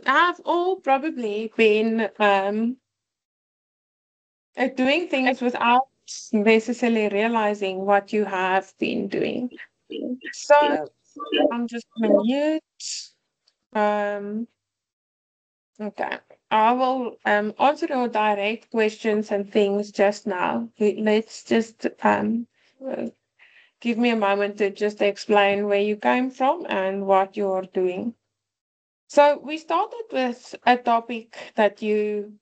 have all probably been doing things without necessarily realizing what you have been doing. So I'm just going to mute. Um, okay. I will answer your direct questions and things just now. Let's just uh, give me a moment to just explain where you came from and what you're doing. So we started with a topic that you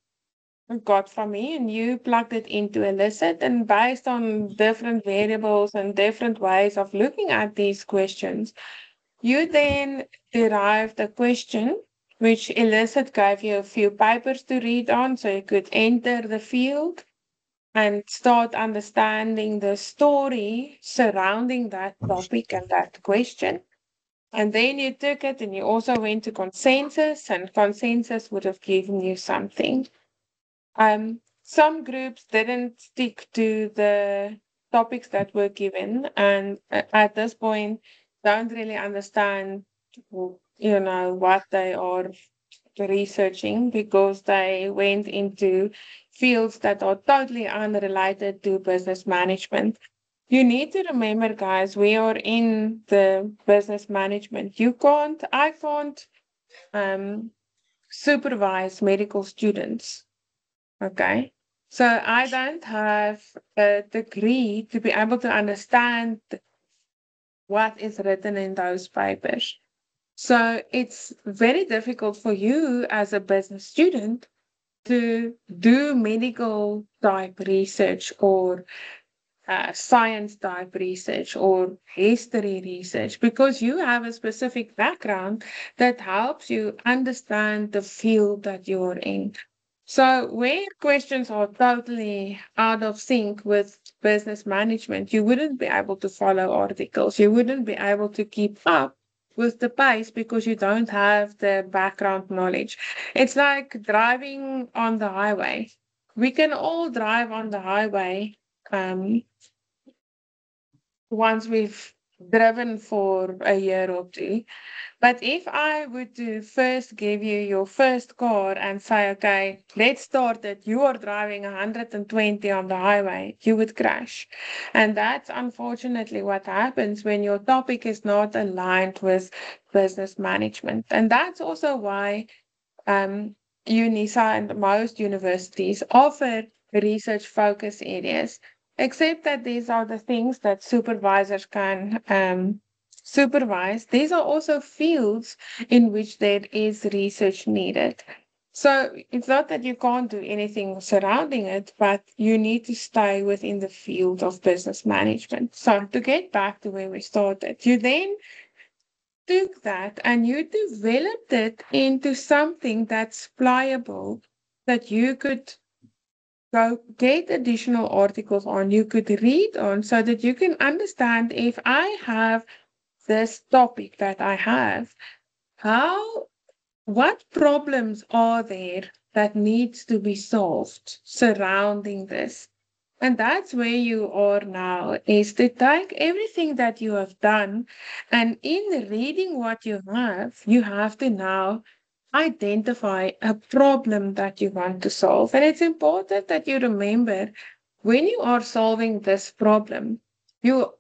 got from me and you plugged it into Elicit, and based on different variables and different ways of looking at these questions, you then derived a question which Elicit gave you a few papers to read on so you could enter the field and start understanding the story surrounding that topic and that question. And then you took it and you also went to consensus, and consensus would have given you something. Some groups didn't stick to the topics that were given, and at this point, don't really understand, what they are researching because they went into fields that are totally unrelated to business management. You need to remember, guys, we are in the business management. I can't um, supervise medical students. Okay. So I don't have a degree to be able to understand what is written in those papers. So it's very difficult for you as a business student to do medical type research or science type research or history research because you have a specific background that helps you understand the field that you're in. So, where questions are totally out of sync with business management, you wouldn't be able to follow articles. You wouldn't be able to keep up with the pace because you don't have the background knowledge. It's like driving on the highway. We can all drive on the highway um, once we've driven for a year or two. But if I were to first give you your first car and say, okay, let's start it, you are driving 120 on the highway, you would crash. And that's unfortunately what happens when your topic is not aligned with business management. And that's also why UNISA and most universities offer research focus areas, except that these are the things that supervisors can supervise. These are also fields in which there is research needed. So it's not that you can't do anything surrounding it, but you need to stay within the field of business management. So to get back to where we started, you then took that and you developed it into something that's pliable that you could go get additional articles on, you could read on so that you can understand if I have this topic that I have, how, what problems are there that needs to be solved surrounding this? And that's where you are now, is to take everything that you have done, and in reading what you have to now identify a problem that you want to solve. And it's important that you remember when you are solving this problem, you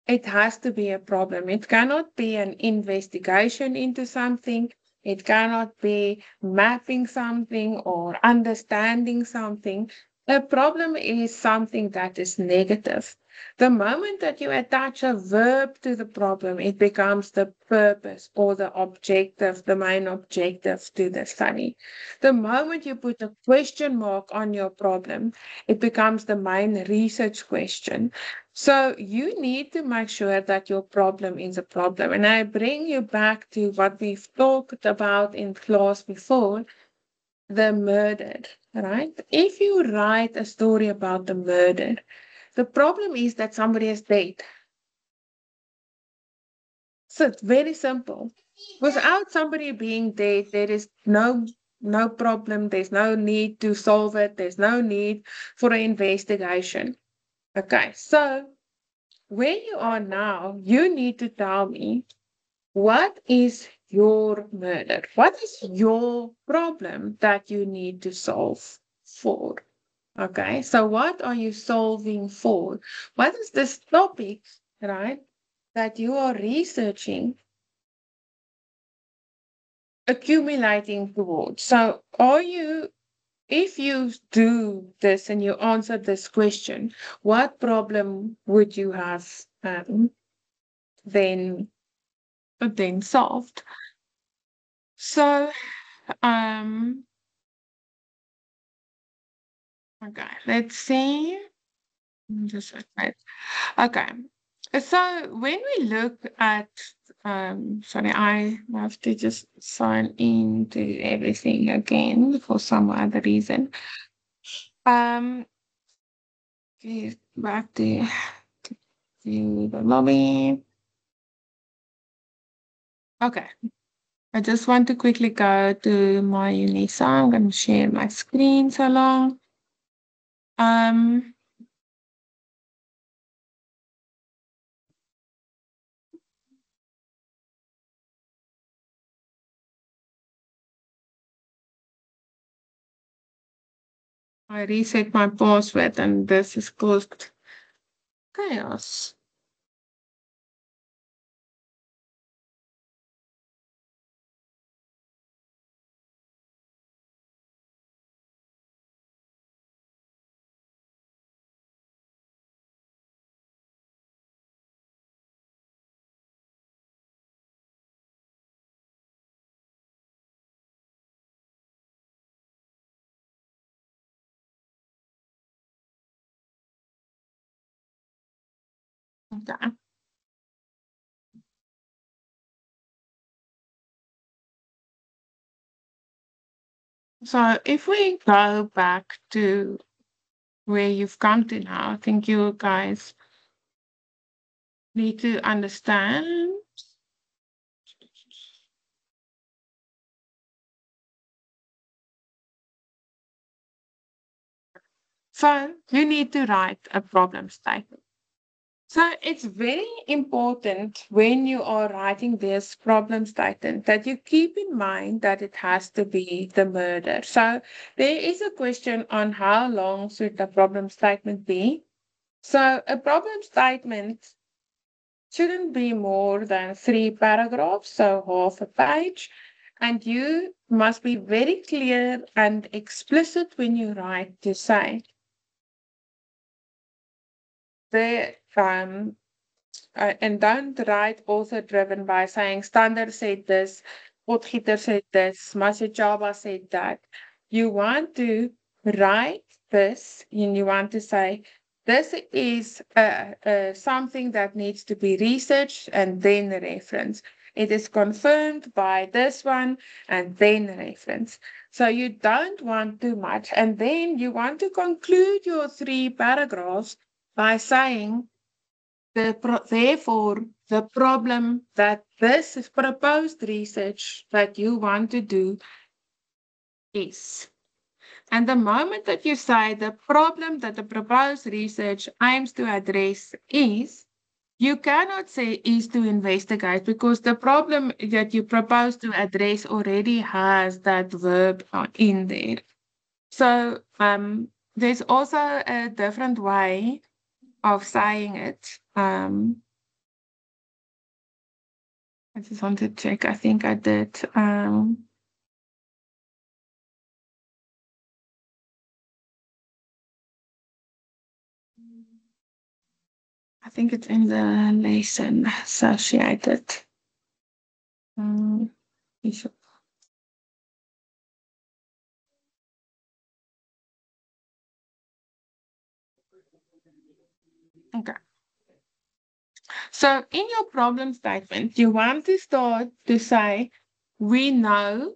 it has to be a problem. It cannot be an investigation into something. It cannot be mapping something or understanding something. A problem is something that is negative. The moment that you attach a verb to the problem, it becomes the purpose or the objective, the main objective to the study. The moment you put a question mark on your problem, it becomes the main research question. So you need to make sure that your problem is a problem. And I bring you back to what we've talked about in class before, the murder, right? If you write a story about the murder, the problem is that somebody is dead. So it's very simple. Without somebody being dead, there is no problem. There's no need to solve it. There's no need for an investigation. Okay, so where you are now, you need to tell me what is your murder? What is your problem that you need to solve for? Okay, so what are you solving for? What is this topic, right, that you are researching, accumulating towards? So are you, if you do this and you answer this question, what problem would you have then solved? So, um, okay, let's see. Just wait. Okay. So when we look at, sorry, I have to just sign into everything again for some other reason. Um, okay, back to the lobby. Okay. I just want to quickly go to my Unisa. I'm going to share my screen so long. Um, I reset my password and this is caused chaos. Okay. So if we go back to where you've come to now, I think you guys need to understand. So you need to write a problem statement. So it's very important when you are writing this problem statement that you keep in mind that it has to be the murder. So there is a question on how long should the problem statement be. So a problem statement shouldn't be more than 3 paragraphs, so half a page. And you must be very clear and explicit when you write to say the and don't write author driven by saying Standard said this, Potgieter said this, Masichaba said that. You want to write this and you want to say this is something that needs to be researched and then reference. It is confirmed by this one and then reference. So you don't want too much. And then you want to conclude your 3 paragraphs by saying therefore, the problem that this proposed research that you want to do is. And the moment that you say the problem that the proposed research aims to address is, you cannot say is to investigate because the problem that you propose to address already has that verb in there. So there's also a different way of saying it. I just want to check. I think I did. I think it's in the lesson associated. Um, issue. Okay. So in your problem statement, you want to start to say, we know.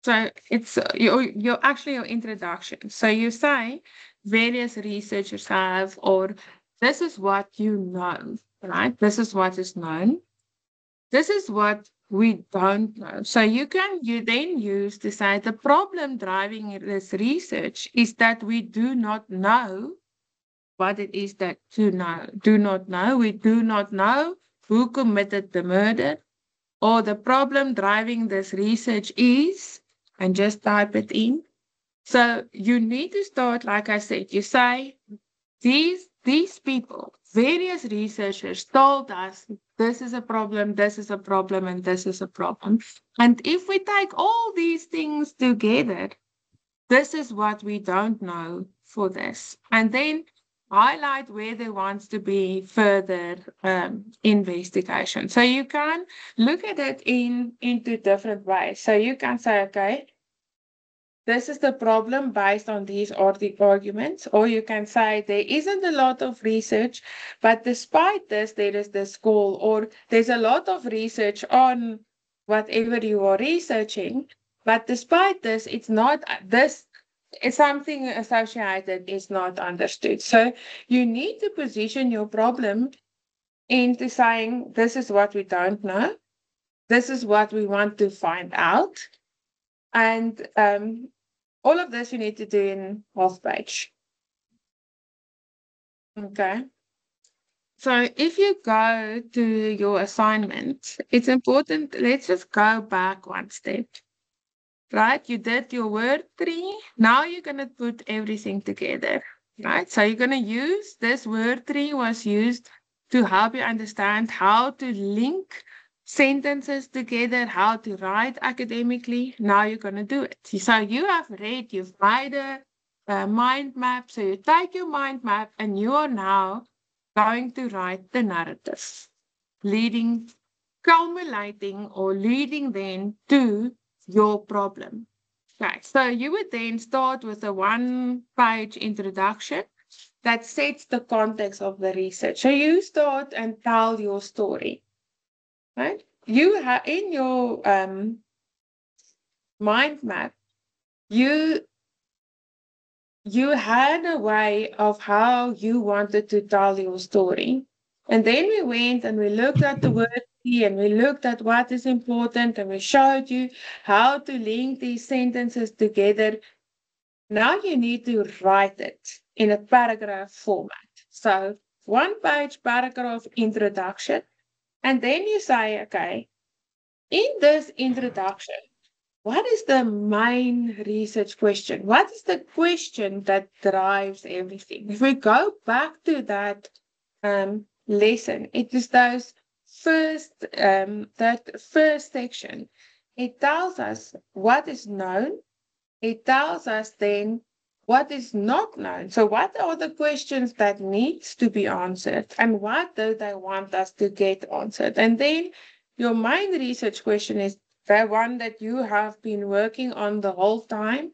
So it's your actually your introduction. So you say various researchers have, or this is what you know, right? This is what is known. This is what we don't know. So you then use to say the problem driving this research is that we do not know what it is that do not know. We do not know who committed the murder or the problem driving this research is, and just type it in. So you need to start, like I said, you say, these people, various researchers told us this is a problem, this is a problem, and this is a problem. And if we take all these things together, this is what we don't know for this. And then highlight where there wants to be further investigation. So you can look at it into different ways. So you can say, okay, this is the problem based on these arguments, or you can say there isn't a lot of research, but despite this, there is this call, or there's a lot of research on whatever you are researching, but despite this, it's not this. Something associated is not understood. So you need to position your problem into saying, this is what we don't know, this is what we want to find out, and all of this you need to do in half page. Okay. So if you go to your assignment, it's important, let's just go back one step. Right? You did your word tree. Now you're going to put everything together. Right? So you're going to use this word tree was used to help you understand how to link sentences together, how to write academically. Now you're going to do it. So you have read, you've made a mind map. So you take your mind map and you are now going to write the narrative, leading, culminating, or leading then to your problem. Okay, so you would then start with a one-page introduction that sets the context of the research. So you start and tell your story, right? You have in your mind map, you had a way of how you wanted to tell your story. And then we went and we looked at the word and we looked at what is important and we showed you how to link these sentences together. Now you need to write it in a paragraph format. So one-page paragraph introduction. And then you say, okay, in this introduction, what is the main research question? What is the question that drives everything? If we go back to that lesson, it is those that first section. It tells us what is known. It tells us then what is not known. So what are the questions that needs to be answered, and what do they want us to get answered? And then your main research question is the one that you have been working on the whole time.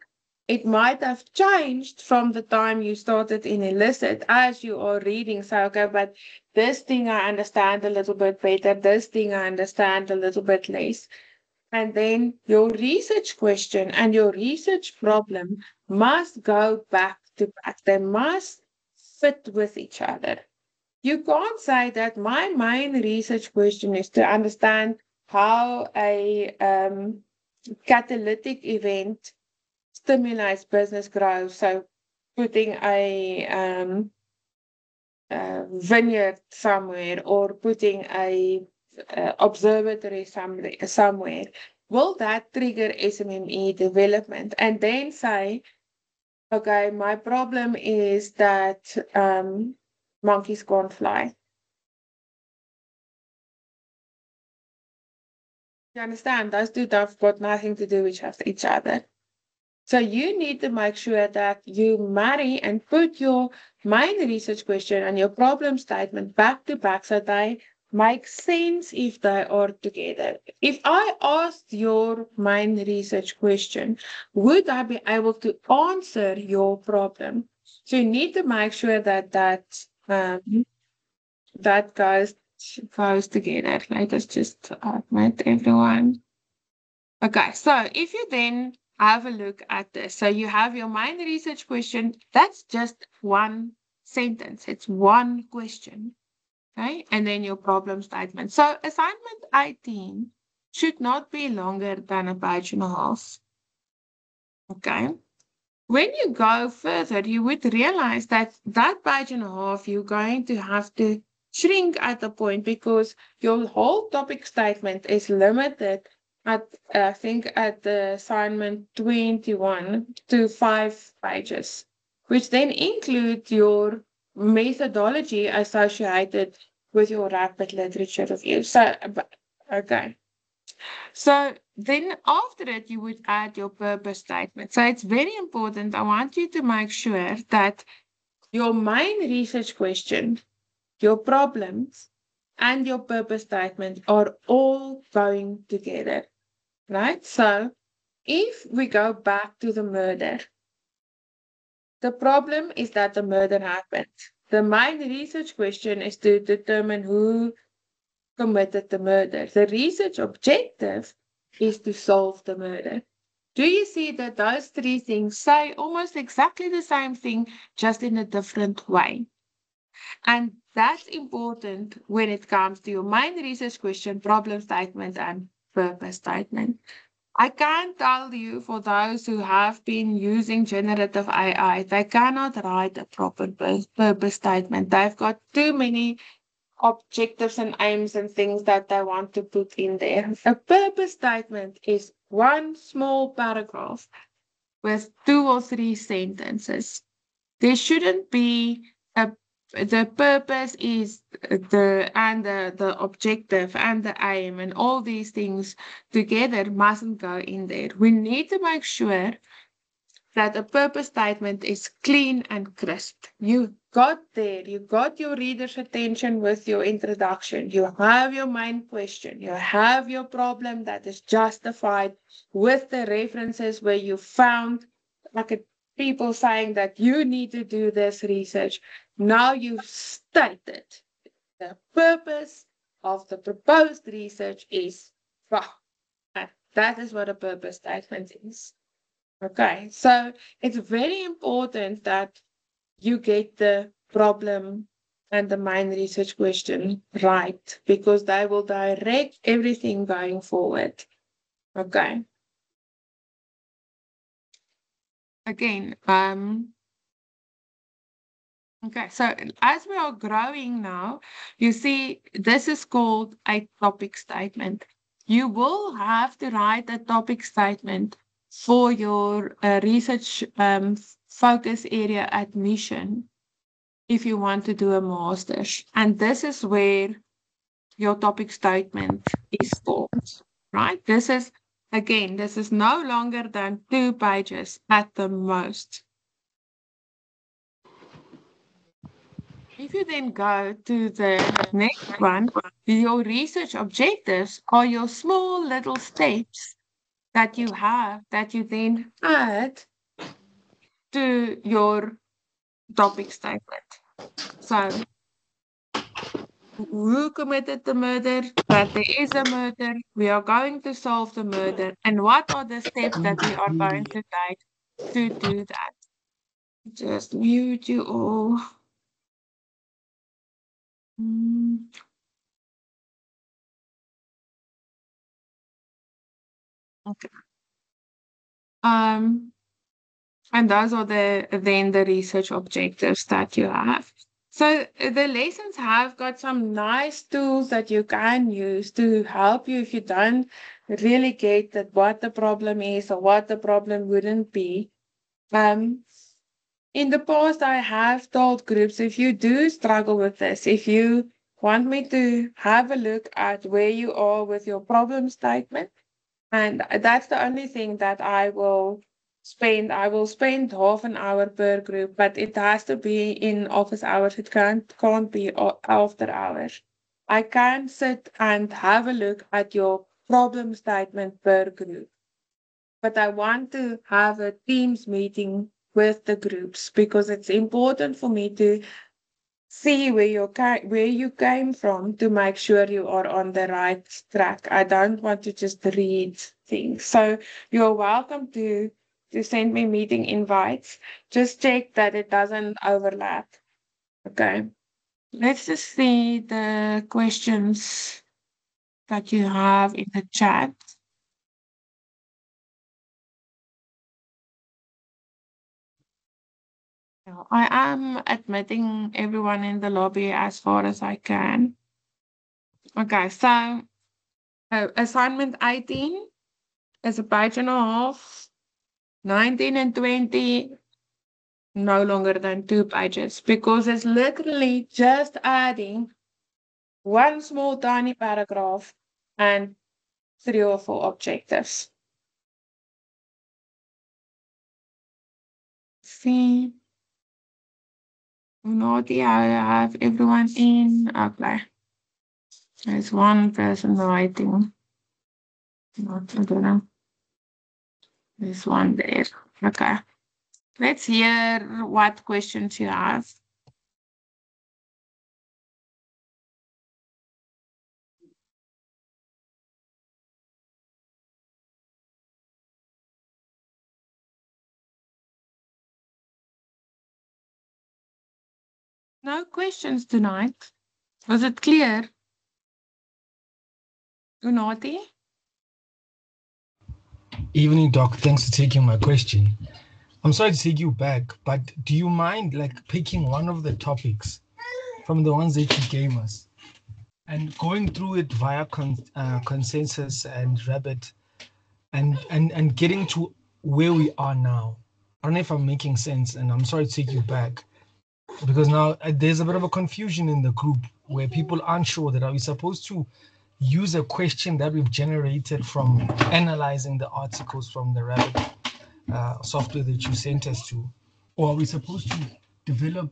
It might have changed from the time you started in Elicit as you are reading. So, okay, but this thing I understand a little bit better, this thing I understand a little bit less. And then your research question and your research problem must go back to back. They must fit with each other. You can't say that my main research question is to understand how a catalytic event stimulates business growth. So putting a vineyard somewhere or putting a observatory somewhere, will that trigger SMME development? And then say, okay, my problem is that monkeys can't fly. You understand? Those two have got nothing to do with each other. So you need to make sure that you marry and put your main research question and your problem statement back to back so they make sense if they are together. If I asked your main research question, would I be able to answer your problem? So you need to make sure that that goes together. Let us just admit everyone. Okay, so if you then have a look at this, so you have your main research question, that's just one sentence, it's one question, okay? And then your problem statement. So assignment 18 should not be longer than a page and a half, okay? When you go further, you would realize that that page and a half, you're going to have to shrink at a point because your whole topic statement is limited at, I think, at the assignment 21 to 5 pages, which then include your methodology associated with your rapid literature review. So, okay. So then after it, you would add your purpose statement. So it's very important. I want you to make sure that your main research question, your problems, and your purpose statement are all going together, right? So if we go back to the murder, the problem is that the murder happened. The main research question is to determine who committed the murder. The research objective is to solve the murder. Do you see that those three things say almost exactly the same thing, just in a different way? And that's important when it comes to your main research question, problem statement, and purpose statement. I can't tell you for those who have been using generative AI, they cannot write a proper purpose statement. They've got too many objectives and aims and things that they want to put in there. A purpose statement is one small paragraph with 2 or 3 sentences. There shouldn't be a the purpose is the objective and the aim and all these things together mustn't go in there. We need to make sure that a purpose statement is clean and crisp. You got there, you got your reader's attention with your introduction, you have your main question, you have your problem that is justified with the references where you found like people saying that you need to do this research. Now you've stated the purpose of the proposed research is, well, that is what a purpose statement is. Okay, so it's very important that you get the problem and the main research question right because they will direct everything going forward. Okay. Again, okay, so as we are growing now, you see this is called a topic statement. You will have to write a topic statement for your research focus area admission if you want to do a master's. And this is where your topic statement is formed, right? This is no longer than 2 pages at the most. If you then go to the next one, your research objectives are your small little steps that you have that you then add to your topic statement. So, who committed the murder? That there is a murder. We are going to solve the murder. And what are the steps that we are going to take to do that? Just mute you all. Mm. Okay. And those are the research objectives that you have. So the lessons have got some nice tools that you can use to help you if you don't really get that what the problem is or what the problem wouldn't be. Um, in the past, I have told groups if you do struggle with this, if you want me to have a look at where you are with your problem statement, and that's the only thing that I will spend half an hour per group, but it has to be in office hours. It can't be after hours. I can sit and have a look at your problem statement per group, but I want to have a Teams meeting with the groups because it's important for me to see where you came from to make sure you are on the right track. I don't want to just read things. So you're welcome to send me meeting invites. Just check that it doesn't overlap. Okay. Let's just see the questions that you have in the chat. I am admitting everyone in the lobby as far as I can. Okay, so assignment 18 is a page and a half. 19 and 20, no longer than 2 pages, because it's literally just adding one small tiny paragraph and 3 or 4 objectives. See, naughty, I have everyone in. Okay. There's one person writing. Not, I don't know. There's one there. Okay. Let's hear what questions you have. No questions tonight. Was it clear? Naughty? Evening, Doc. Thanks for taking my question. I'm sorry to take you back, but do you mind like picking one of the topics from the ones that you gave us and going through it via consensus and Rabbit and getting to where we are now? I don't know if I'm making sense, and I'm sorry to take you back because now there's a bit of a confusion in the group where people aren't sure that are we supposed to use a question that we've generated from analyzing the articles from the Rabbit software that you sent us to, or are we supposed to develop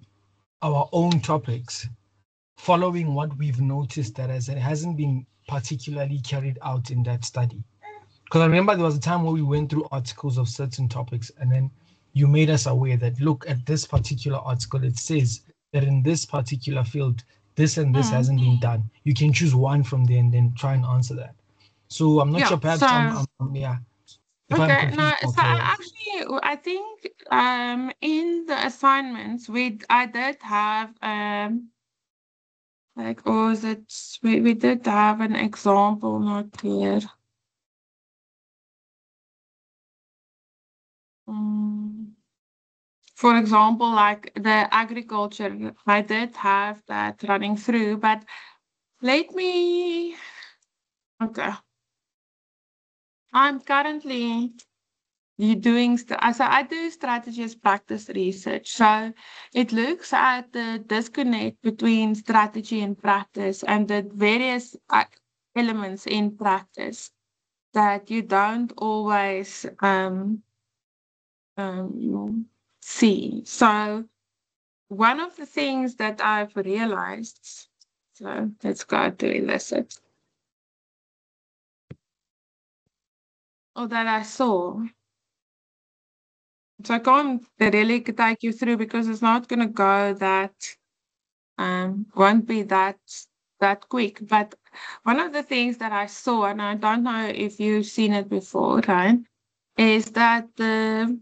our own topics following what we've noticed that as it hasn't been particularly carried out in that study? Because I remember there was a time where we went through articles of certain topics and then you made us aware that look at this particular article, it says that in this particular field, this and this hasn't been done. You can choose one from there and then try and answer that. So I'm not sure, perhaps yeah. If I'm Okay, no, confused, I'll so carry on. I think in the assignments I did have like, or is it we did have an example not clear. For example, like the agriculture, I did have that running through, but let me, okay. I'm currently doing, so I do strategy as practice research. So it looks at the disconnect between strategy and practice and the various elements in practice that you don't always see. So one of the things that I've realized, so let's go to elicit, or that I saw. So I can't really take you through because it's not going to go that, won't be that quick. But one of the things that I saw, and I don't know if you've seen it before, right, is that the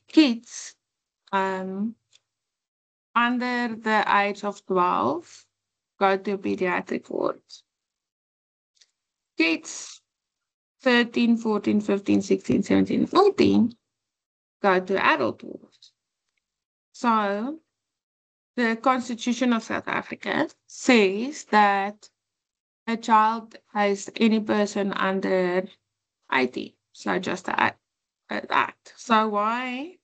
kids under the age of 12 go to pediatric wards. Kids 13, 14, 15, 16, 17, 14 go to adult wards. So the Constitution of South Africa says that a child has any person under 18, so just that. So why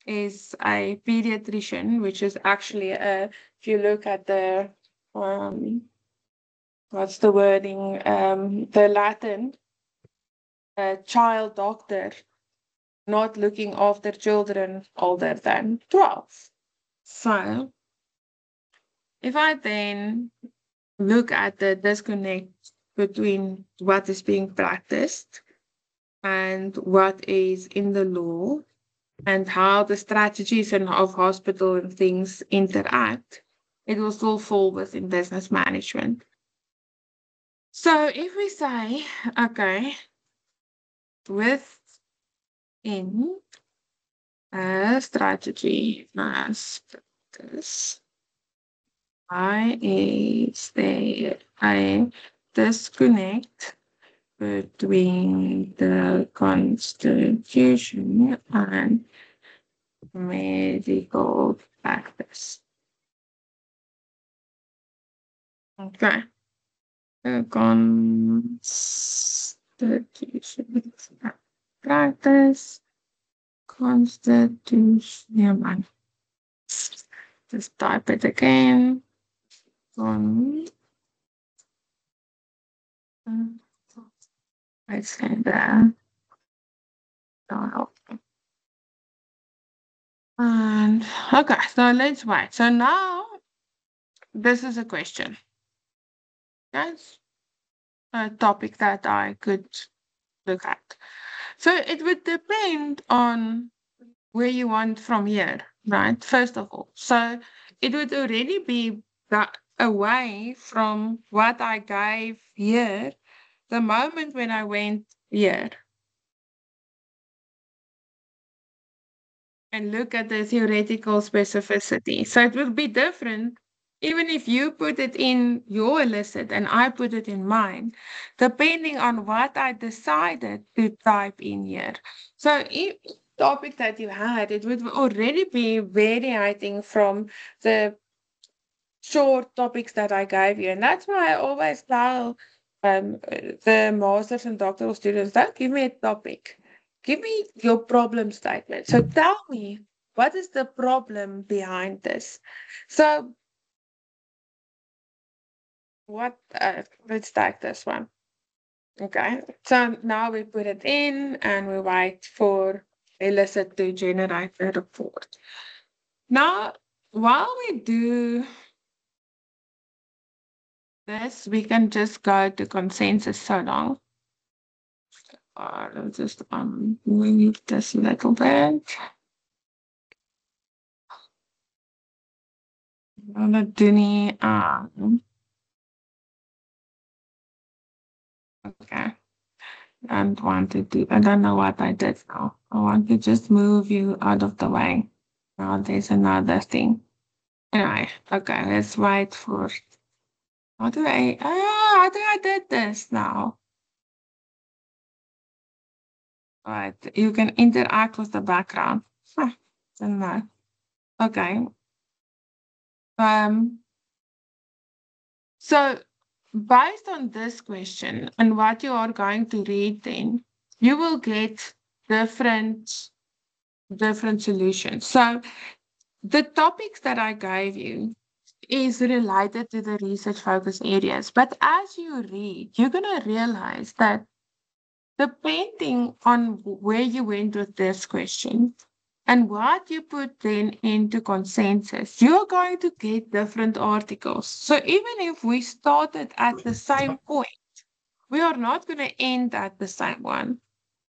is a pediatrician, which is actually if you look at the what's the wording, the Latin, a child doctor, not looking after children older than 12. So if I then look at the disconnect between what is being practiced and what is in the law and how the strategies of hospital and things interact, it will still fall within business management. So if we say, okay, within a strategy as practice, why is there a disconnect between the Constitution and medical practice. Okay. Constitution practice. Constitution. Never mind. Just type it again. I say that. And okay, so let's wait. So now this is a question. That's a topic that I could look at. So it would depend on where you want from here, right? First of all. So it would already be that away from what I gave here the moment when I went here and look at the theoretical specificity. So it will be different even if you put it in your illicit and I put it in mine, depending on what I decided to type in here. So if topic that you had, it would already be variating from the short topics that I gave you. And that's why I always tell the masters and doctoral students, don't give me a topic. Give me your problem statement. So tell me, what is the problem behind this? So let's take this one. Okay. So now we put it in and we wait for Elicit to generate a report. Now, while we do this, we can just go to consensus so long. Let's just move this a little bit. Duni, okay. Don't want to do, I don't know what I did now. I want to just move you out of the way. Now there's another thing. Anyway, okay, let's wait for, how do I did this now? Right, you can interact with the background. Don't know. Okay. So based on this question and what you are going to read then, you will get different solutions. So the topics that I gave you is related to the research focus areas. But as you read, you're going to realize that depending on where you went with this question and what you put then into consensus, you're going to get different articles. So even if we started at the same point, we are not going to end at the same one.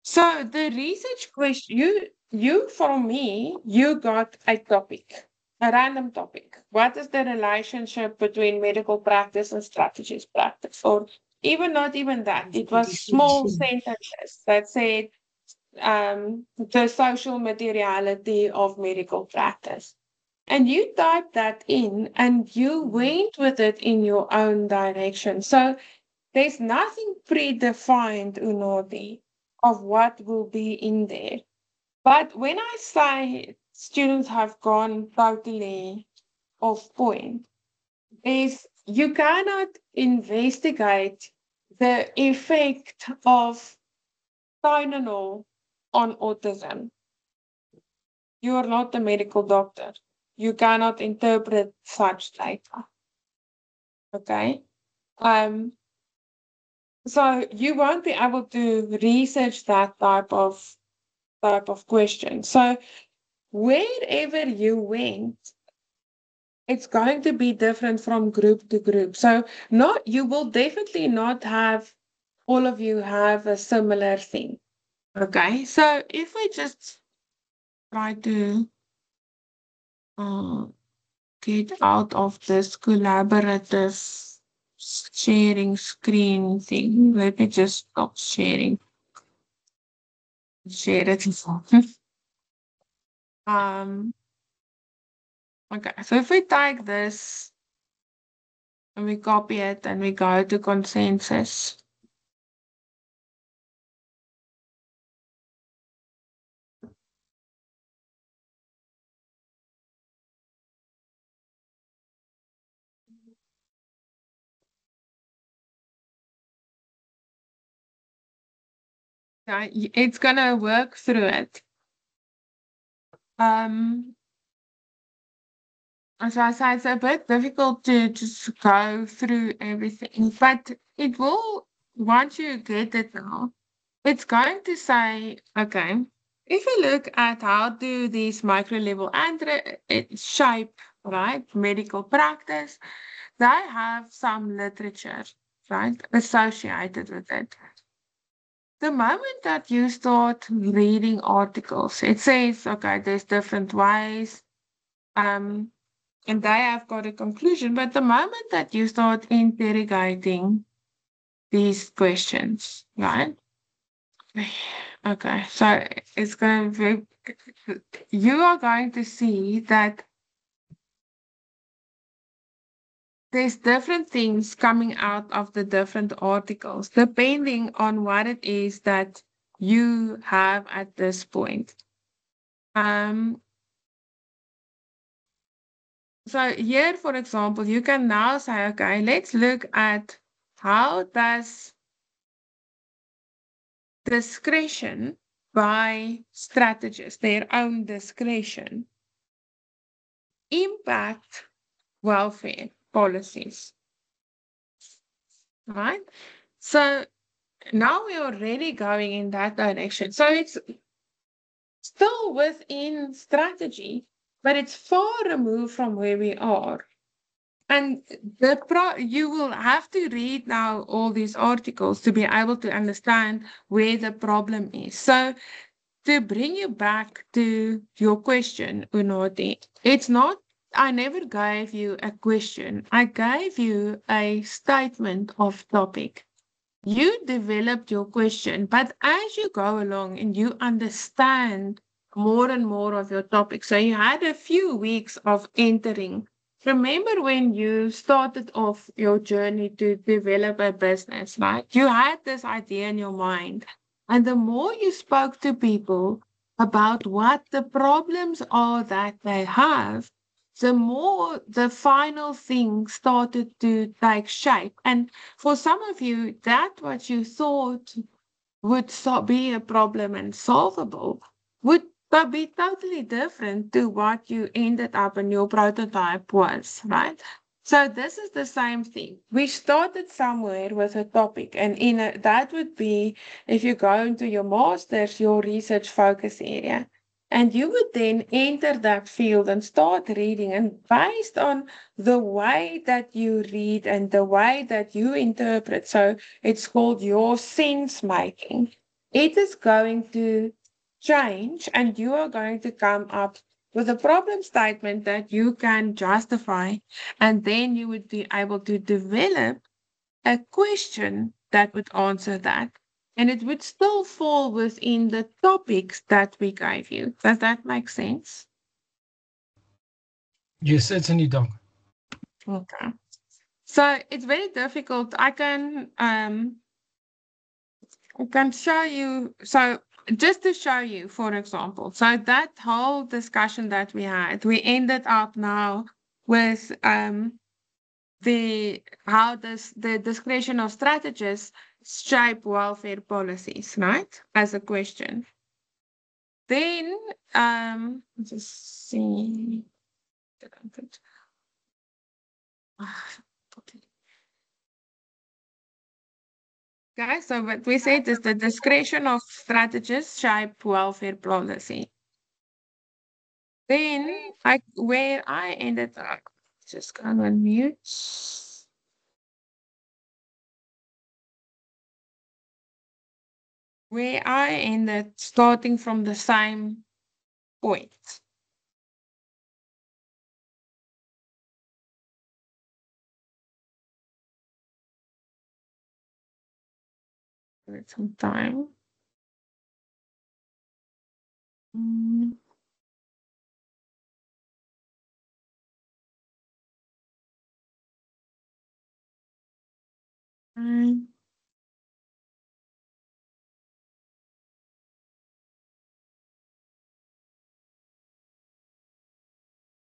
So the research question, you from me, you got a topic, a random topic. What is the relationship between medical practice and strategist practice? Or even not even that. It was small sentences that said the social materiality of medical practice. And you typed that in and you went with it in your own direction. So there's nothing predefined, Unodi, of what will be in there. But when I say students have gone totally off point, is you cannot investigate the effect of Tylenol on autism. You are not a medical doctor. You cannot interpret such data. Okay? Um, so you won't be able to research that type of question. So wherever you went, it's going to be different from group to group. So not you will definitely not have all of you have a similar thing. Okay. So if we just try to uh, get out of this collaborative sharing screen thing, let me just stop sharing. Share it. um okay, so if we take this and we copy it and we go to consensus. Yeah, it's gonna work through it. Um, as I said, it's a bit difficult to just go through everything, but it will, once you get it now, it's going to say, okay, if you look at how do these micro level and shape, right, medical practice, they have some literature, right, associated with it. The moment that you start reading articles, it says, okay, there's different ways, um, and they have got a conclusion. But the moment that you start interrogating these questions, right? Okay, so it's going to be, you are going to see that there's different things coming out of the different articles, depending on what it is that you have at this point. Um, so here, for example, you can now say, okay, let's look at how does discretion by strategists, their own discretion, impact welfare policies, right? So now we're already going in that direction. So it's still within strategy, but it's far removed from where we are. And you will have to read now all these articles to be able to understand where the problem is. So to bring you back to your question, Unoti, it's not, I never gave you a question. I gave you a statement of topic. You developed your question, but as you go along and you understand more and more of your topic, so you had a few weeks of entering. Remember when you started off your journey to develop a business, right? You had this idea in your mind. And the more you spoke to people about what the problems are that they have, the more the final thing started to take shape. And for some of you, that what you thought would be a problem and solvable would be totally different to what you ended up in your prototype was, right? So this is the same thing. We started somewhere with a topic, and that would be if you go into your master's, your research focus area. And you would then enter that field and start reading. And based on the way that you read and the way that you interpret, so it's called your sense making. It is going to change, and you are going to come up with a problem statement that you can justify, and then you would be able to develop a question that would answer that. And it would still fall within the topics that we gave you. Does that make sense? Yes, certainly, Doc. Okay. So it's very difficult. I can show you. So just to show you, for example, so that whole discussion that we had, we ended up now with the how does the discretion of strategists shape welfare policies, right? As a question. Then let's just see. Okay, so what we said is the discretion of strategists shape welfare policy. Then where I ended up, just going on mute. Where I ended starting from the same point. Give it some time. Mm. Mm.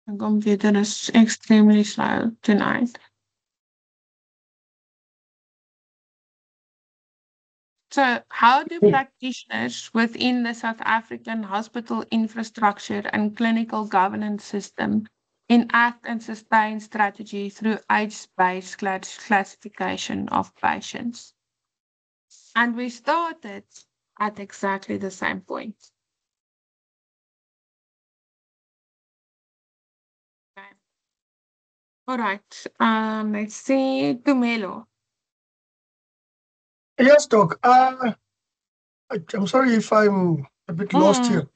My computer is extremely slow tonight. So, how do practitioners within the South African hospital infrastructure and clinical governance system enact and sustain strategy through age-based classification of patients? And we started at exactly the same point. Okay. All right. Let's see. Tumelo. Yes, Doc. I'm sorry if I'm a bit lost Mm, here.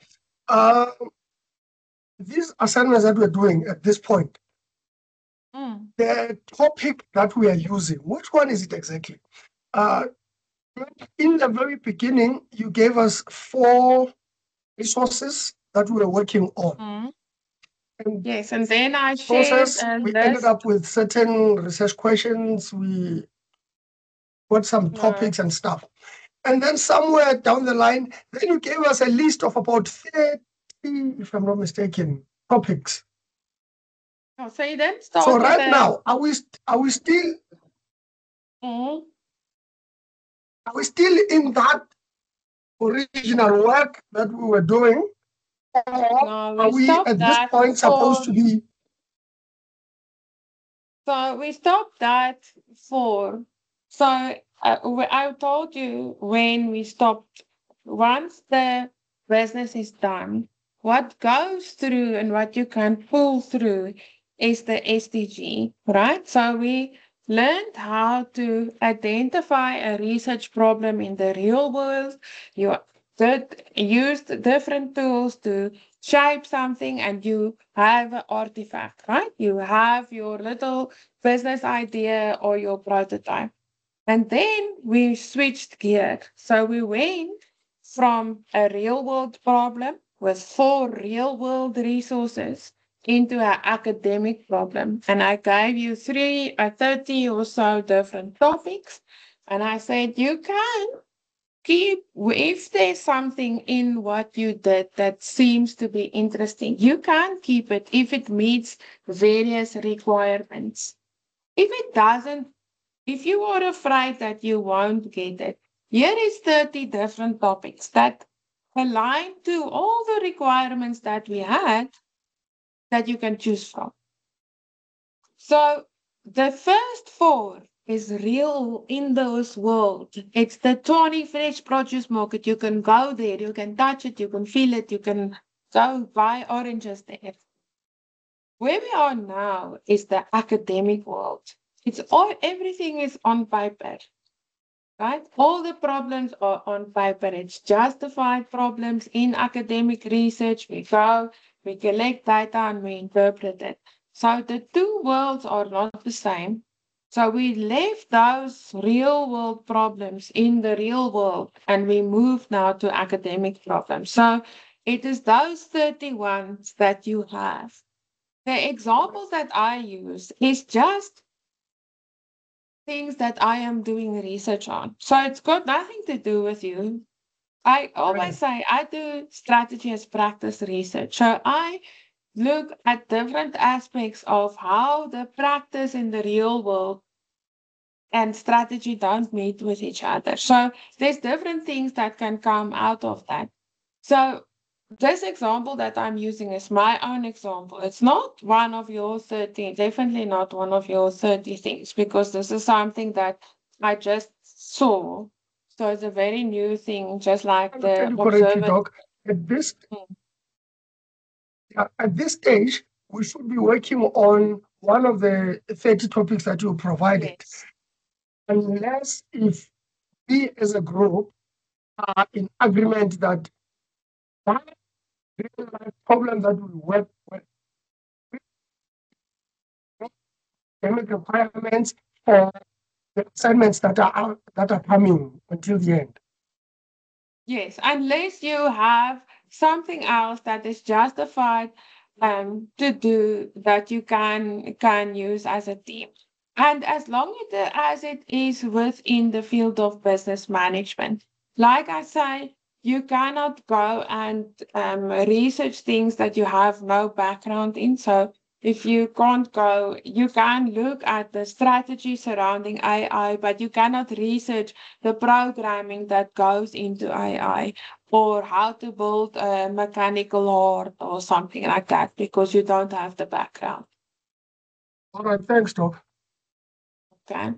These assignments that we're doing at this point, mm. the topic that we are using, which one is it exactly? In the very beginning, you gave us 4 resources that we were working on. Mm. And Yes, and then I shared process, a we ended list. up with certain research questions. We got some No. topics and stuff. And then somewhere down the line, then you gave us a list of about 30, if I'm not mistaken, topics. Oh, so you didn't start So with right the. now, are we still Mm. in that original work that we were doing? Or No, are we we stopped at this that point supposed for. to be? So we stopped that for. So I told you when we stopped. Once the business is done, what goes through and what you can pull through is the SDG, right? So we learned how to identify a research problem in the real world. You used different tools to shape something, and you have an artifact, right? You have your little business idea or your prototype. And then we switched gear. So we went from a real world problem with 4 real world resources into an academic problem. And I gave you 30 or so different topics. And I said, you can keep, if there's something in what you did that seems to be interesting, you can keep it if it meets various requirements. If it doesn't, if you are afraid that you won't get it, here is 30 different topics that align to all the requirements that we had that you can choose from. So the first 4 is real in those world. It's the Tawny Fresh Produce Market. You can go there, you can touch it, you can feel it, you can go buy oranges there. Where we are now is the academic world. It's all, everything is on paper, right? All the problems are on paper. It's justified problems in academic research. We go, we collect data, and we interpret it. So the 2 worlds are not the same. So we left those real world problems in the real world, and we move now to academic problems. So it is those 31s that you have. The examples that I use is just things that I am doing research on. So it's got nothing to do with you. I always say I do strategy as practice research. So I look at different aspects of how the practice in the real world and strategy don't meet with each other. So there's different things that can come out of that. So this example that I'm using is my own example. It's not one of your 30, definitely not one of your 30 things, because this is something that I just saw. So it's a very new thing, just like Understand the you correctly, observer. Doc. At this Mm. at this stage, we should be working on one of the 30 topics that you provided, Yes. unless if we as a group are in agreement that that real life problem that we work with academic requirements for the assignments that are coming until the end. Yes, unless you have something else that is justified to do that you can use as a team. And as long as it is within the field of business management, like I say, you cannot go and research things that you have no background in. So if you can't go, you can look at the strategy surrounding AI, but you cannot research the programming that goes into AI or how to build a mechanical heart or something like that because you don't have the background. All right, thanks, Doc. Okay.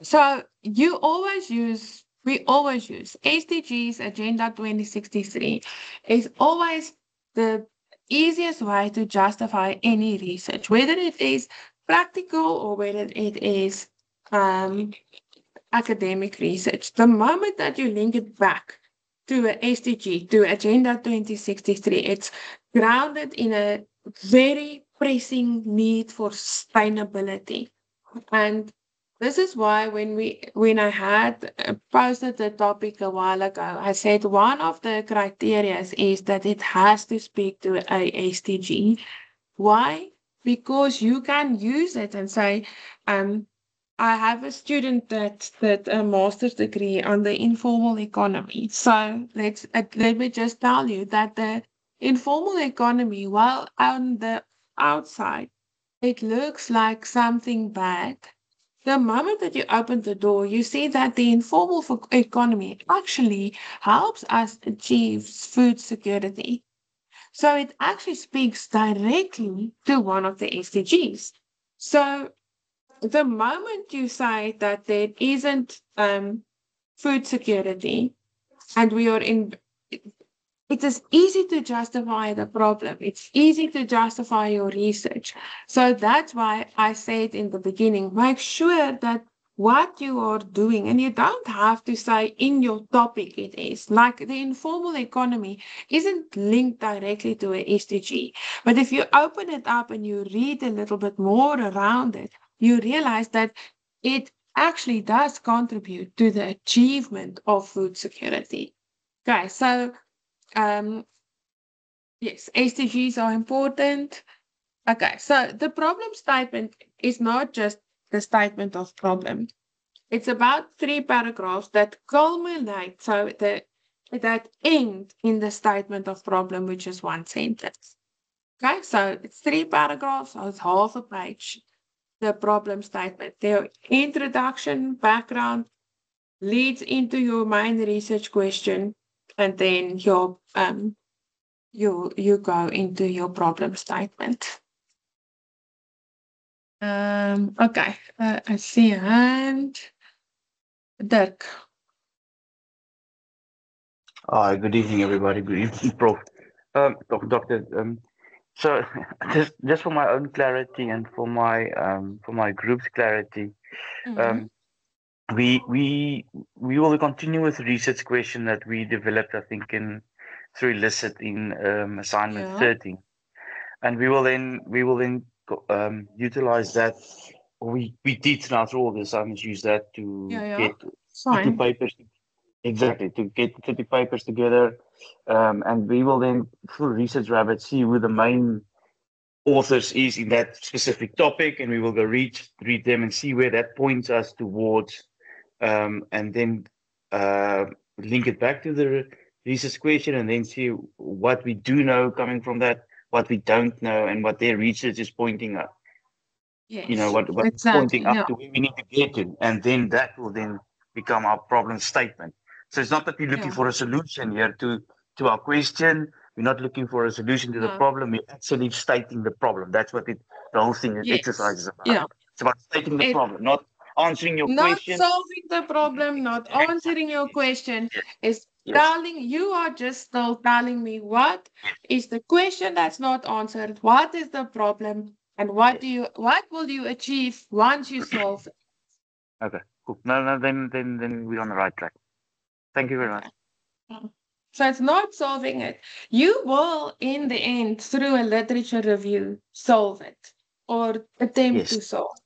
So we always use SDGs Agenda 2063 is always the easiest way to justify any research, whether it is practical or whether it is academic research. The moment that you link it back to a SDG, to Agenda 2063, it's grounded in a very pressing need for sustainability. And this is why when I had posted the topic a while ago, I said one of the criteria is that it has to speak to a SDG. Why? Because you can use it and say, I have a student that a master's degree on the informal economy. So let me just tell you that the informal economy, while on the outside it looks like something bad, the moment that you open the door, you see that the informal economy actually helps us achieve food security. So it actually speaks directly to one of the SDGs. So the moment you say that there isn't food security and we are in, it is easy to justify the problem. It's easy to justify your research. So that's why I said in the beginning, make sure that what you are doing, and you don't have to say in your topic it is, like the informal economy isn't linked directly to a SDG. But if you open it up and you read a little bit more around it, you realize that it actually does contribute to the achievement of food security. Okay, so yes, SDGs are important. Okay, so the problem statement is not just the statement of problem. It's about 3 paragraphs that culminate, that end in the statement of problem, which is 1 sentence. Okay, so it's 3 paragraphs, so it's half a page. The problem statement, the introduction, background, leads into your main research question, and then you go into your problem statement. Okay, I see a hand. Dirk. Hi, good evening, everybody. Good evening, Prof. Doctor. So just for my own clarity and for my group's clarity, Mhm. we will continue with the research question that we developed, I think, through Licit in assignment Yeah. 13, and we will then utilize that. We did now through all the assignments use that to Yeah. get 30 Fine. papers. Exactly, to get 30 papers together. And we will then, through Research Rabbit, see who the main authors is in that specific topic, and we will go read them and see where that points us towards, and then link it back to the research question, and then see what we do know coming from that, what we don't know, and what their research is pointing up. Yes. What it's pointing Exactly. up Yeah. to where we need to get to, and then that will then become our problem statement. So it's not that we're looking Yeah. for a solution here to our question. We're not looking for a solution to the No. problem. We're actually stating the problem. That's what the whole thing Yes. exercise is about. Yeah. It's about stating the It problem, not answering your not question. solving the problem, not answering your question, Yes, is yes, you are just still telling me what yes, is the question that's not answered, what is the problem, and yes. what will you achieve once you solve it? Okay, cool. No, then we're on the right track. Thank you very much. Okay. So it's not solving it. You will, in the end, through a literature review, solve it or attempt Yes, to solve.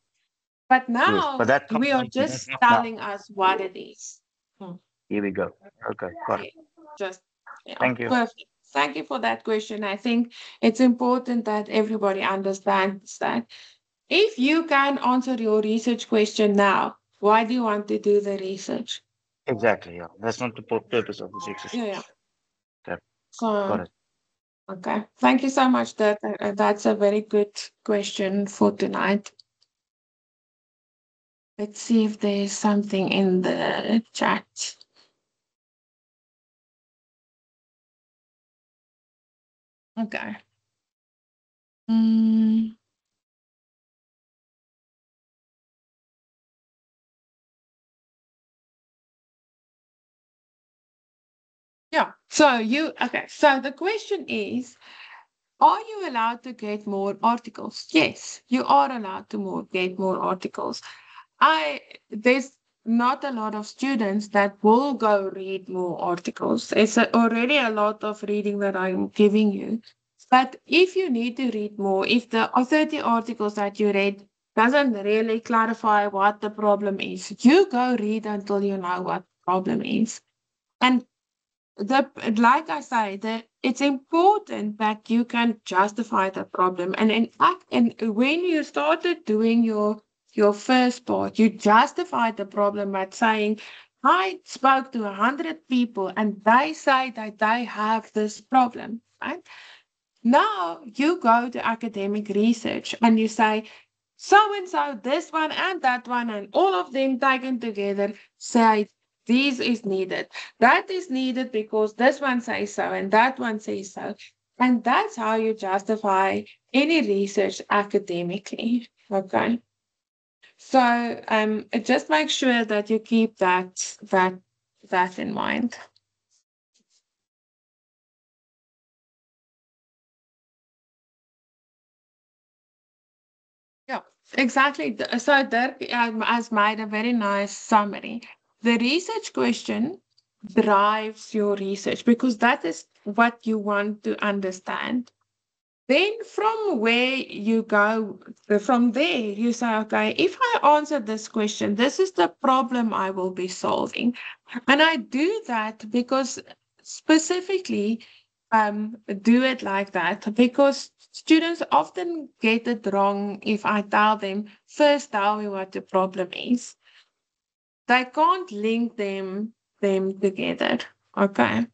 But yes. But now that comes we are later. That's just not now. telling us what it is. Hmm. Here we go. Okay, got Yeah, it. just yeah, Thank you. perfect. Thank you for that question. I think it's important that everybody understands that if you can answer your research question now, why do you want to do the research? Exactly, yeah. That's not the purpose of this Yeah, exercise. yeah. Okay, got So it. Okay. Thank you so much. That's a very good question for tonight. Let's see if there's something in the chat. Okay. Mm, yeah. So the question is, are you allowed to get more articles? Yes, you are allowed to get more articles. There's not a lot of students that will go read more articles. It's already a lot of reading that I'm giving you. But if you need to read more, if the 30 articles that you read doesn't really clarify what the problem is, you go read until you know what the problem is. And the like I say, it's important that you can justify the problem. And in fact, and when you started doing your first part, you justified the problem by saying, I spoke to 100 people and they say that they have this problem, right? Now you go to academic research and you say, so and so, this one and that one, and all of them taken together say this is needed. That is needed because this one says so and that one says so. And that's how you justify any research academically. Okay. So just make sure that you keep that in mind. Yeah, exactly. So Dirk has made a very nice summary. The research question drives your research because that is what you want to understand. Then from where you go, from there, you say, okay, if I answer this question, this is the problem I will be solving. And I do that because specifically do it like that because students often get it wrong if I tell them, first tell me what the problem is. They can't link them together. Okay.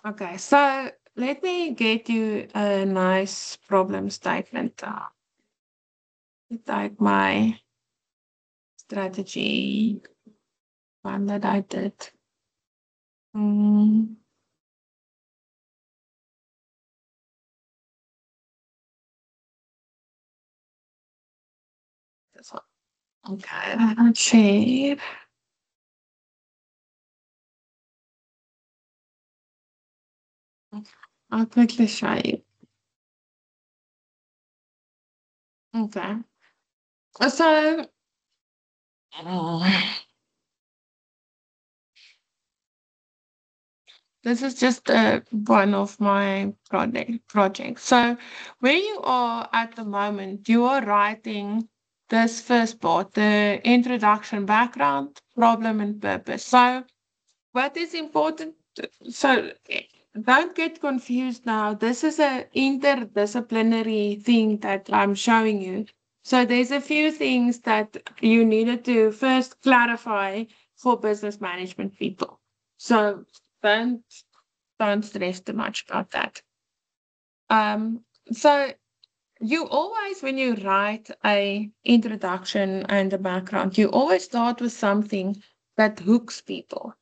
Okay, so let me get you a nice problem statement. Like my strategy one that I did. Mm, this one. Okay, let's share. I'll quickly show you. Okay. So, this is just one of my projects. So, where you are at the moment, you are writing this first part, the introduction, background, problem, and purpose. So, what is important? So, don't get confused now. This is an interdisciplinary thing that I'm showing you. So, there's a few things that you needed to first clarify for business management people. So, don't don't stress too much about that. So you always, when you write a introduction and a background, you always start with something that hooks people,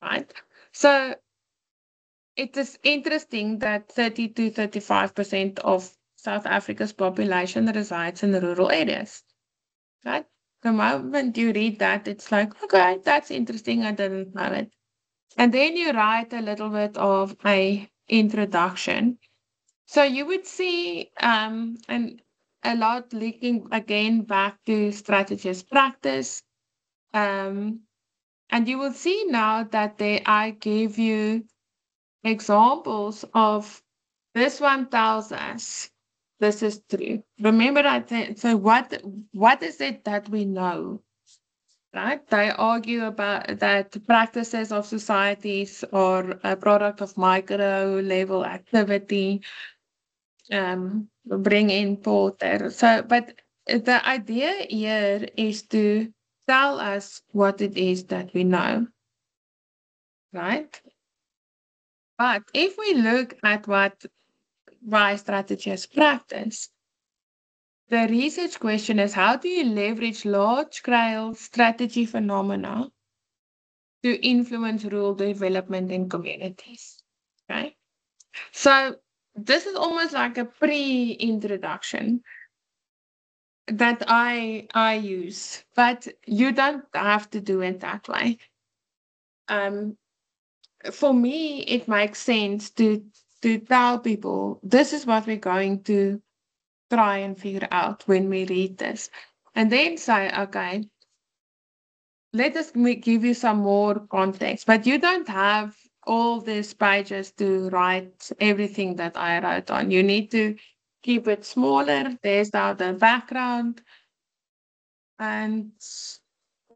right? So it is interesting that 30 to 35% of South Africa's population resides in rural areas, right? The moment you read that, it's like, okay, that's interesting. I didn't know it. And then you write a little bit of a introduction. So you would see and a lot linking again back to strategist practice. Um, and you will see now that I give you examples of this one tells us this is true. Remember I said, so what is it that we know? Right? They argue about that practices of societies are a product of micro level activity, bring in Porter. So, but the idea here is to tell us what it is that we know, right? But if we look at what why strategists practice, the research question is how do you leverage large-scale strategy phenomena to influence rural development in communities? Okay. So this is almost like a pre-introduction that I use, but you don't have to do it that way. Um, for me, it makes sense to tell people this is what we're going to try and figure out when we read this, and then say, okay, let us give you some more context, but you don't have all these pages to write everything that I wrote on. You need to keep it smaller. There's now the background, and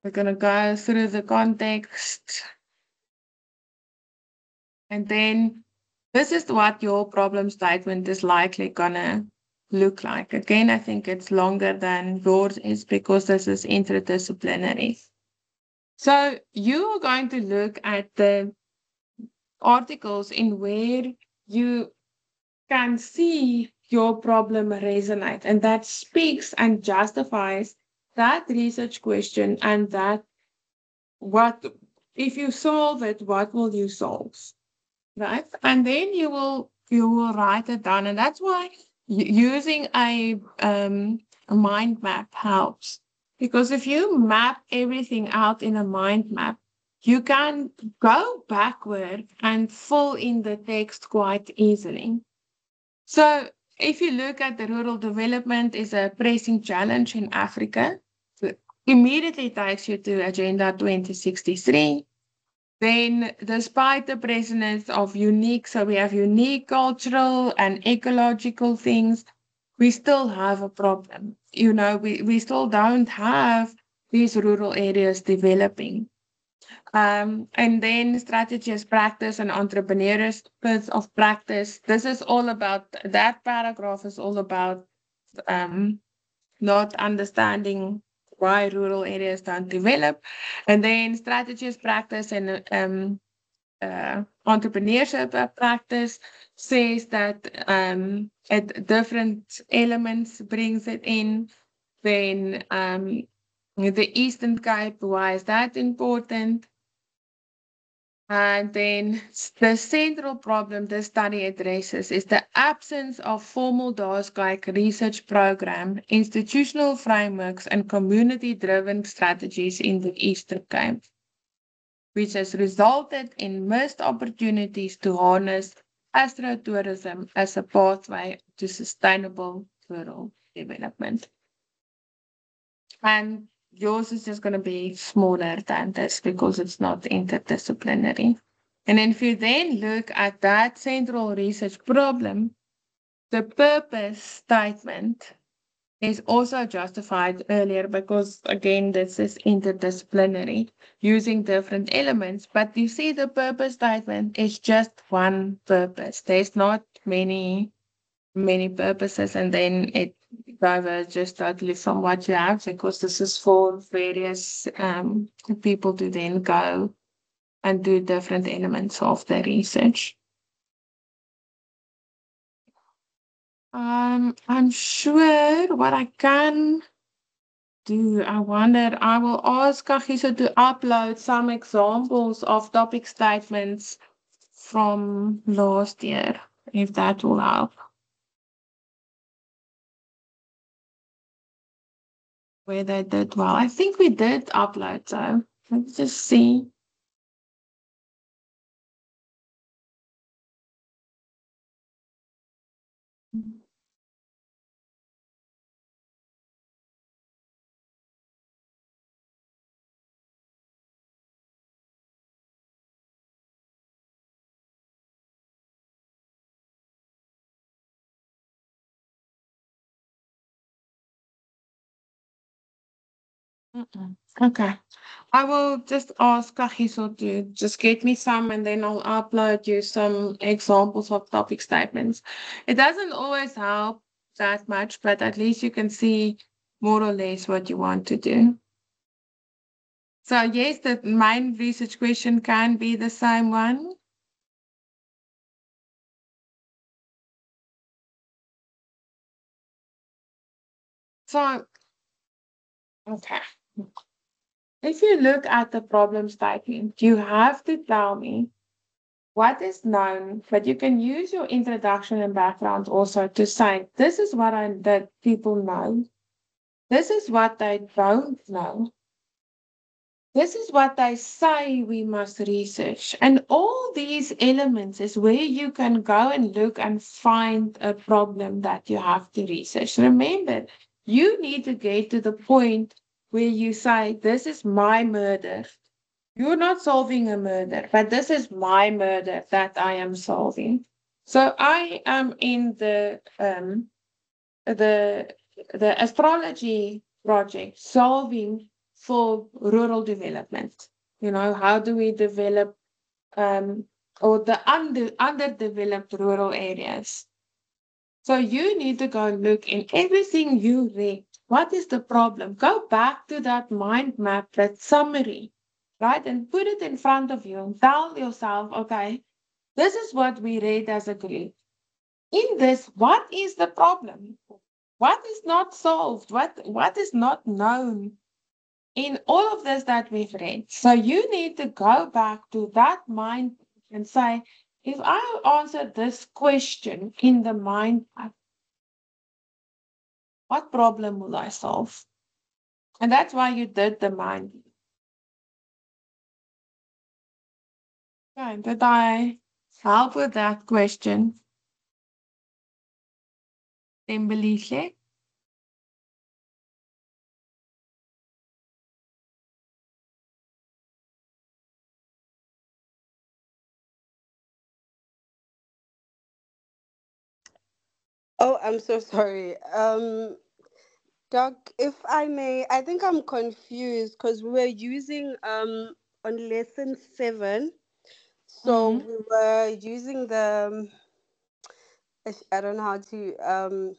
we're going to go through the context. And then this is what your problem statement is likely going to look like. Again, I think it's longer than yours is because this is interdisciplinary. So you are going to look at the articles in where you can see your problem resonate, and that speaks and justifies that research question and that what if you solve it, what will you solve, right? And then you will write it down, and that's why using a mind map helps, because if you map everything out in a mind map, you can go backward and fill in the text quite easily. So if you look at the rural development is a pressing challenge in Africa, it immediately takes you to Agenda 2063. Then, despite the presence of so we have unique cultural and ecological things, we still have a problem. We still don't have these rural areas developing. And then strategies, practice, and entrepreneurs of practice. This is all about, that paragraph is all about not understanding why rural areas don't develop. And then strategies, practice, and entrepreneurship practice says that at different elements brings it in. Then the Eastern Cape, why is that important? And then the central problem the study addresses is the absence of formal task-like research program, institutional frameworks, and community-driven strategies in the Eastern Cape, which has resulted in missed opportunities to harness astrotourism as a pathway to sustainable rural development. And yours is just going to be smaller than this because it's not interdisciplinary. And then if you then look at that central research problem, the purpose statement is also justified earlier because, again, this is interdisciplinary, using different elements. But you see, the purpose statement is just one purpose. There's not many purposes, and then it diverges totally from what you have, because this is for various people to then go and do different elements of the research. I'm sure what I can do, I wonder, I will ask Kagiso to upload some examples of topic statements from last year, if that will help. Where they did well. I think we did upload, so let's just see. Okay. I will just ask Kagiso to just get me some, and then I'll upload you some examples of topic statements. It doesn't always help that much, but at least you can see more or less what you want to do. So yes, the main research question can be the same one. So, okay. If you look at the problem statement, you have to tell me what is known, but you can use your introduction and background also to say, this is what that people know. This is what they don't know. This is what they say we must research. And all these elements is where you can go and look and find a problem that you have to research. Remember, you need to get to the point where you say, this is my murder. You're not solving a murder, but this is my murder that I am solving. So I am in the the astrology project solving for rural development. You know, how do we develop or the underdeveloped rural areas? So you need to go look in everything you read. What is the problem? Go back to that mind map, that summary, right? And put it in front of you and tell yourself, okay, this is what we read as a group. In this, what is the problem? What is not solved? What is not known in all of this that we've read? So you need to go back to that mind and say, if I answer this question in the mind map, what problem will I solve? And that's why you did the mind. Okay, did I help with that question? Tembelihle? Oh, I'm so sorry. Doc, if I may, I think I'm confused because we were using on lesson 7. So Mm-hmm. we were using the I don't know how to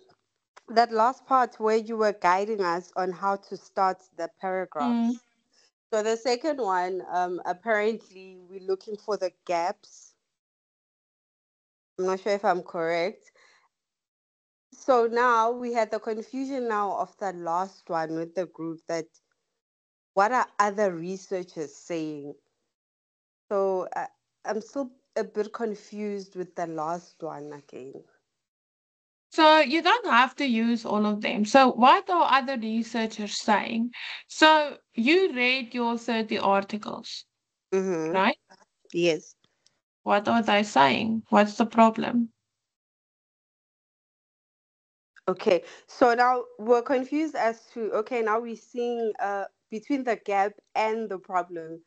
that last part where you were guiding us on how to start the Mm-hmm. paragraphs. So the second one, apparently we're looking for the gaps. I'm not sure if I'm correct. So now we had the confusion now of the last one with the group that what are other researchers saying? So I'm still a bit confused with the last one again. So you don't have to use all of them. So what are other researchers saying? So you read your 30 articles, Mm-hmm. right? Yes. What are they saying? What's the problem? Okay. So now we're confused as to okay, now we're seeing between the gap and the problem.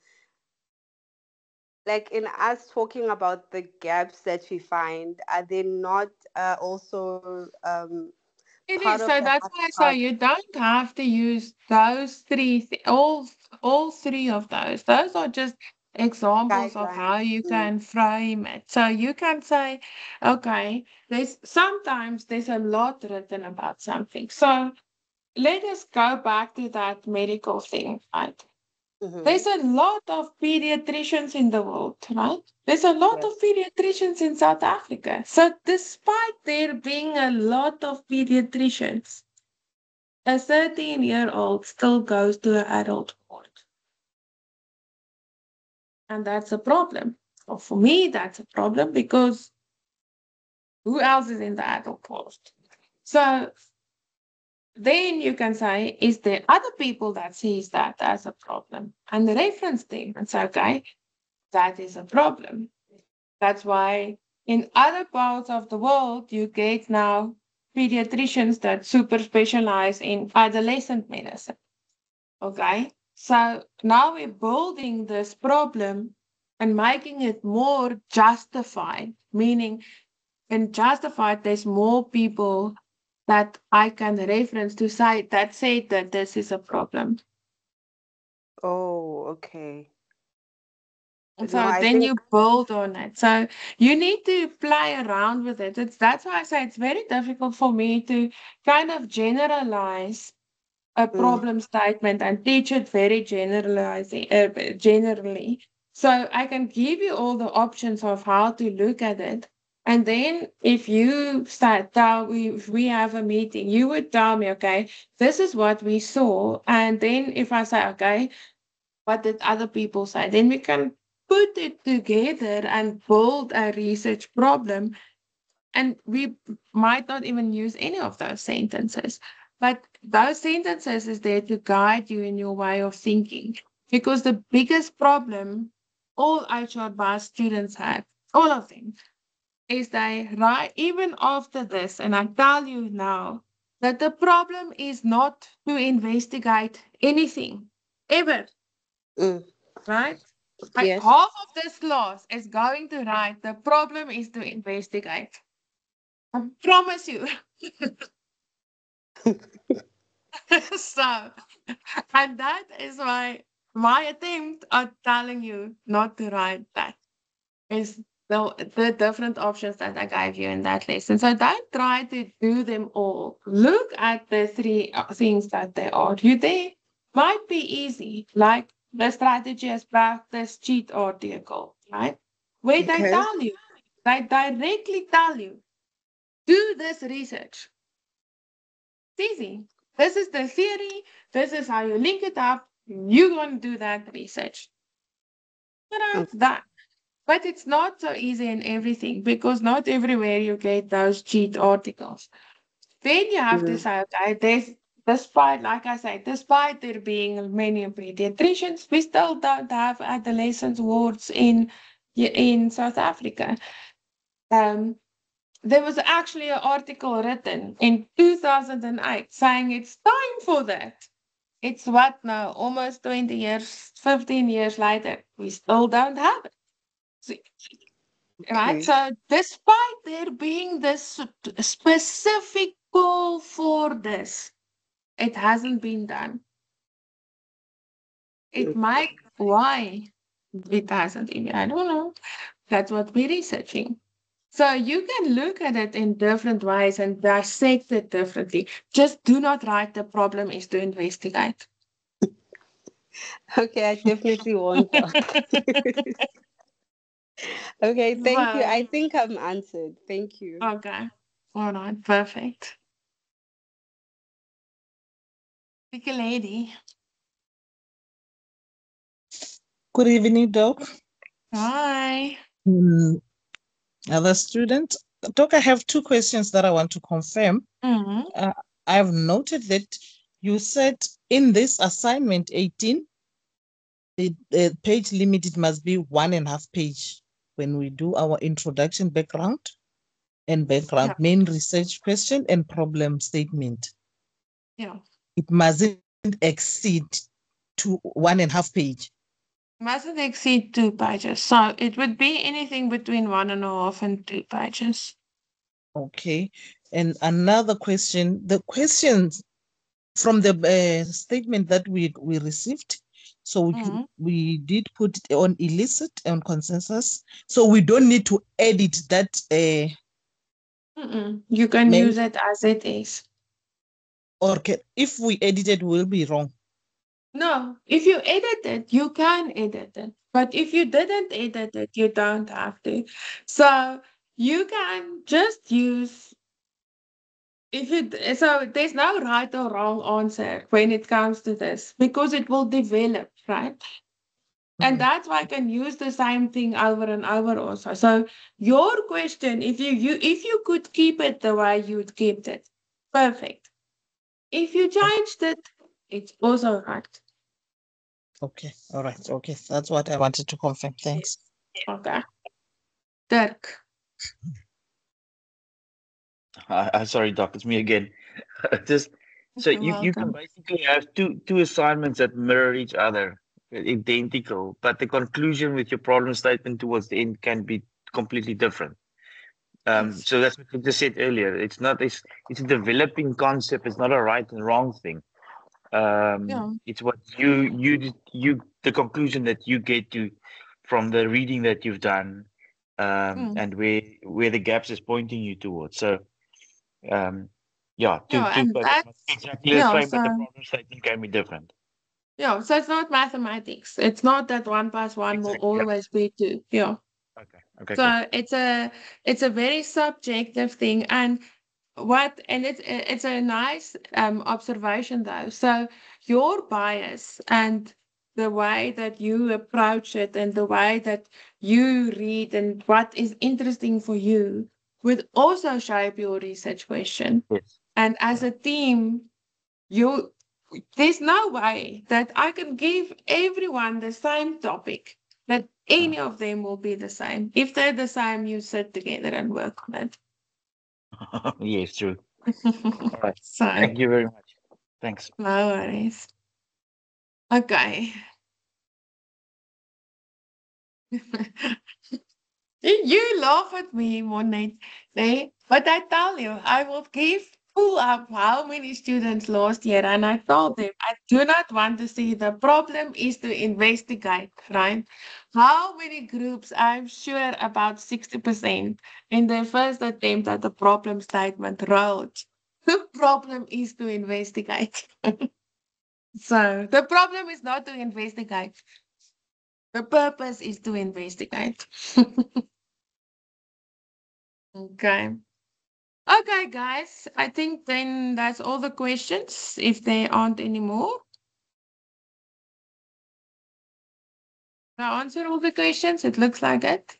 Like in us talking about the gaps that we find, are they not also It part is. of So the that's last why I say part you don't have to use those three, all three of those. Those are just examples of how guidelines? you Mm. can frame it. So you can say, okay, there's a lot written about something. So let us go back to that medical thing, right? Mm-hmm. There's a lot of pediatricians in the world, right? There's a lot Yes. of pediatricians in South Africa. So, despite there being a lot of pediatricians, a 13-year-old still goes to an adult court. And that's a problem. Well, for me, that's a problem because who else is in the adult court? So, then you can say, is there other people that sees that as a problem? And reference them and say, okay, that is a problem. That's why in other parts of the world, you get now pediatricians that super specialize in adolescent medicine. Okay. So now we're building this problem and making it more justified, meaning when justified, there's more people that I can reference to say that this is a problem. Oh, okay. No, So I then think. you build on it. So you need to play around with it. That's why I say it's very difficult for me to kind of generalize a Mm, problem statement and teach it very generally. So I can give you all the options of how to look at it And then if we have a meeting, you would tell me, okay, this is what we saw. And then if I say, okay, what did other people say? Then we can put it together and build a research problem. And we might not even use any of those sentences. But those sentences is there to guide you in your way of thinking. Because the biggest problem all HR bias students have, all of them, is they write, even after this, and I tell you now, that the problem is not to investigate anything, ever, Mm. right? Like Yes. half of this class is going to write, the problem is to investigate. I promise you. So, and that is why my attempt at telling you not to write that is the different options that I gave you in that lesson. So don't try to do them all. Look at the three things that they are. You there might be easy, like the strategy as practice cheat article, right? Where they Okay. tell you, they directly tell you, do this research. It's easy. This is the theory. This is how you link it up. You're going to do that research. It's that. But it's not so easy in everything because not everywhere you get those cheat articles. Then you have to Mm. say, okay, despite, like I said, despite there being many pediatricians, we still don't have adolescent wards in South Africa. Um, there was actually an article written in 2008 saying it's time for that. It's what now, almost 20 years, 15 years later, we still don't have it. So, right? Okay. So, despite there being this specific call for this, it hasn't been done. It might, why it hasn't been, I don't know. That's what we're researching. So you can look at it in different ways and dissect it differently. Just do not write the problem is to investigate. Okay, I definitely won't. Okay, thank you. Well, I think I'm answered. Thank you. okay. All right, perfect. Pick a lady. Good evening, Doc. Hi. Other student. Doc, I have two questions that I want to confirm. Mm-hmm. I've noted that you said in this assignment 18, the page limit, it must be 1.5 page when we do our introduction, background, Yeah. main research question and problem statement. Yeah. It mustn't exceed to 1.5 page. Mustn't exceed 2 pages. So it would be anything between 1.5 and 2 pages. Okay. And another question, the questions from the statement that we received, so Mhm. we did put it on illicit and consensus, so we don't need to edit that You can main, use it as it is. or if we edit it, we'll be wrong. No, if you edit it, you can edit it. But if you didn't edit it, you don't have to. So you can just use so there's no right or wrong answer when it comes to this because it will develop, right? And that's why I can use the same thing over and over also. So your question, if you could keep it the way you'd kept it, perfect. If you changed it, it's also right. Okay, all right, okay, that's what I wanted to confirm. Thanks. Okay. Dirk. Sorry, Doc, it's me again. Just so You're you can welcome. basically have two assignments that mirror each other, identical, but the conclusion with your problem statement towards the end can be completely different. Yes. So that's what I just said earlier. It's a developing concept. It's not a right and wrong thing. Yeah. It's what the conclusion that you get to from the reading that you've done, Mm. and where the gaps is pointing you towards. So, yeah, Yeah, two and papers must be that's exactly the yeah, same, but the so problem statement can be different. yeah, so it's not mathematics. It's not that 1 plus 1 will Exactly. Yeah. always be 2. Yeah. Okay. Okay, So cool. it's a very subjective thing, and it's a nice observation though. So your bias and the way that you approach it and the way that you read and what is interesting for you would also shape your research question. Yes. And as a team, there's no way that I can give everyone the same topic, that any of them will be the same. If they're the same, you sit together and work on it. Yes, true. All right. So, Thank you very much. Thanks. no worries. Okay. You laugh at me, Monet, but I tell you, I will pull up how many students last year, and I told them I do not want to see. The problem is to investigate, right? How many groups? I'm sure about 60% in their first attempt at the problem statement wrote. The problem is to investigate. So the problem is not to investigate. The purpose is to investigate. Okay. Okay, guys. I think then that's all the questions, if there aren't any more. I answered all the questions. It looks like it.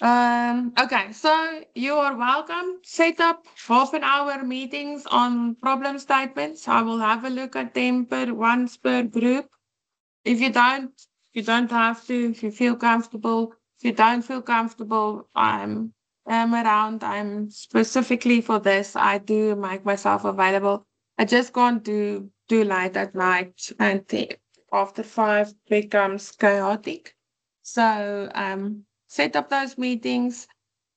Okay, so you are welcome. Set up half an hour meetings on problem statements. I will have a look at them once per group. If you don't have to. If you feel comfortable. If you don't feel comfortable, I'm around. I'm specifically for this. I do make myself available. I just can't do late at night, and after 5 becomes chaotic. So set up those meetings.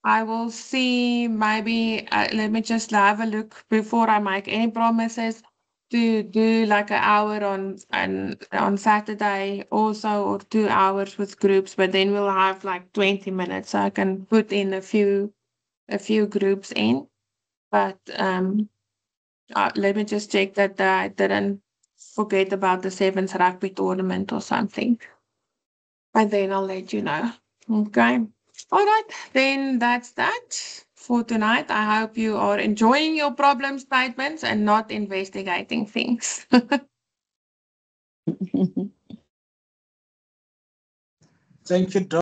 I will see. Maybe let me just have a look before I make any promises to do like an hour on Saturday also, or 2 hours with groups, but then we'll have like 20 minutes, so I can put in a few groups in. But let me just check that I didn't forget about the sevens rugby tournament or something, and then I'll let you know. Okay. All right, then that's that for tonight. I hope you are enjoying your problem statements and not investigating things. Thank you, Doc.